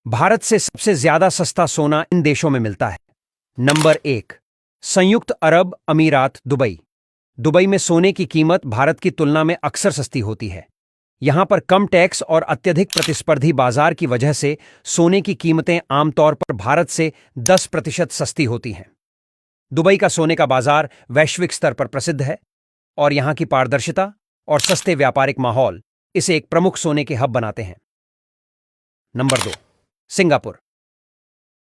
भारत से सबसे ज्यादा सस्ता सोना इन देशों में मिलता है। नंबर 1, संयुक्त अरब अमीरात दुबई। दुबई में सोने की कीमत भारत की तुलना में अक्सर सस्ती होती है। यहां पर कम टैक्स और अत्यधिक प्रतिस्पर्धी बाजार की वजह से सोने की कीमतें आमतौर पर भारत से 10% सस्ती होती हैं। दुबई का सोने का बाजार वैश्विक स्तर पर प्रसिद्ध है और यहां की पारदर्शिता और सस्ते व्यापारिक माहौल इसे एक प्रमुख सोने के हब बनाते हैं। Number 2, Singapore.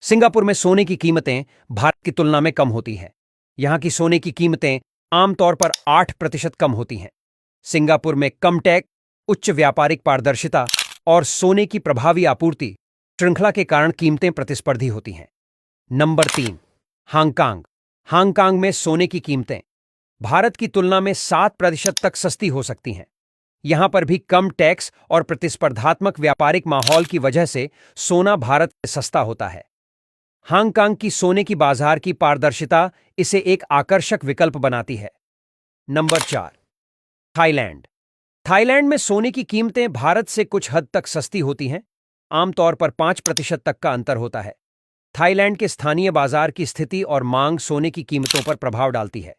सिंगापुर में सोने की कीमतें भारत की तुलना में कम होती हैं। यहां की सोने की कीमतें आमतौर पर 8% कम होती हैं। सिंगापुर में कम टैक्स, उच्च व्यापारिक पारदर्शिता और सोने की प्रभावी आपूर्ति श्रृंखला के कारण कीमतें प्रतिस्पर्धी होती हैं। Number 3, Hong Kong. हांगकांग में सोने की कीमतें भारत की तुलना में 7% तक सस्ती हो सकती हैं। यहां पर भी कम टैक्स और प्रतिस्पर्धात्मक व्यापारिक माहौल की वजह से सोना भारत से सस्ता होता है। हांगकांग की सोने की बाजार की पारदर्शिता इसे एक आकर्षक विकल्प बनाती है। Number 4, Thailand. थाईलैंड में सोने की कीमतें भारत से कुछ हद तक सस्ती होती हैं। आमतौर पर 5% तक का अंतर होता है। थाईलैंड के स्थानीय बाजार की स्थिति और मांग सोने की कीमतों पर प्रभाव डालती है।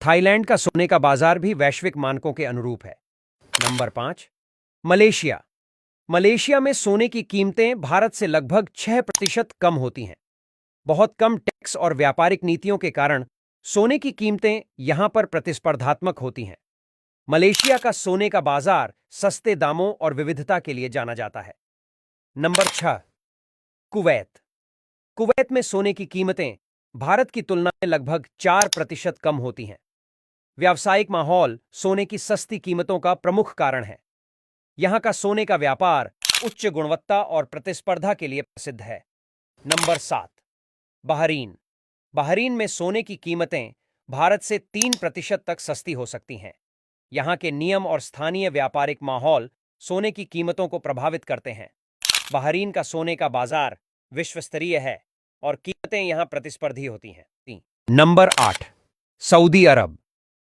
थाईलैंड का सोने का बाजार भी वैश्विक मानकों के अनुरूप है। Number 5, Malaysia. मलेशिया में सोने की कीमतें भारत से लगभग 6% कम होती हैं। बहुत कम टैक्स और व्यापारिक नीतियों के कारण सोने की कीमतें यहां पर प्रतिस्पर्धात्मक होती हैं। मलेशिया का सोने का बाजार सस्ते दामों और विविधता के लिए जाना जाता है। Number 6, Kuwait. कुवैत में सोने की कीमतें भारत की तुलना में लगभग 4% कम होती हैं। व्यावसायिक माहौल सोने की सस्ती कीमतों का प्रमुख कारण है। यहां का सोने का व्यापार उच्च गुणवत्ता और प्रतिस्पर्धा के लिए प्रसिद्ध है। Number 7, Bahrain. बहरीन में सोने की कीमतें भारत से 3% तक सस्ती हो सकती हैं। यहां के नियम और स्थानीय व्यापारिक माहौल सोने की कीमतों को प्रभावित करते हैं। बहरीन का सोने का बाजार विश्व स्तरीय है और कीमतें यहां प्रतिस्पर्धी होती हैं। नंबर 8, सऊदी अरब।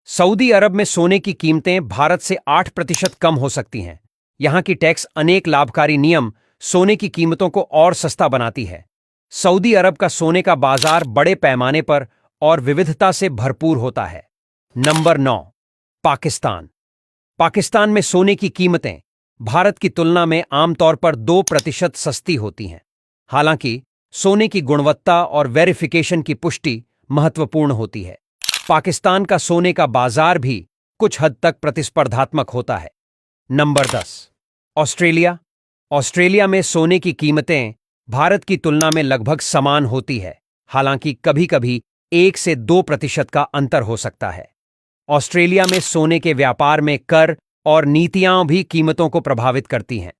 सऊदी अरब में सोने की कीमतें भारत से 8% कम हो सकती हैं। यहां की टैक्स अनेक लाभकारी नियम सोने की कीमतों को और सस्ता बनाती है। सऊदी अरब का सोने का बाजार बड़े पैमाने पर और विविधता से भरपूर होता है। नंबर 9, पाकिस्तान। पाकिस्तान में सोने की कीमतें भारत की तुलना में आमतौर पर 2% सस्ती होती हैं। हालांकि सोने की गुणवत्ता और वेरिफिकेशन की पुष्टि महत्वपूर्ण होती है। पाकिस्तान का सोने का बाजार भी कुछ हद तक प्रतिस्पर्धात्मक होता है। Number 10, Australia. ऑस्ट्रेलिया में सोने की कीमतें भारत की तुलना में लगभग समान होती है। हालांकि कभी-कभी 1 से 2% का अंतर हो सकता है। ऑस्ट्रेलिया में सोने के व्यापार में कर और नीतियां भी कीमतों को प्रभावित करती हैं।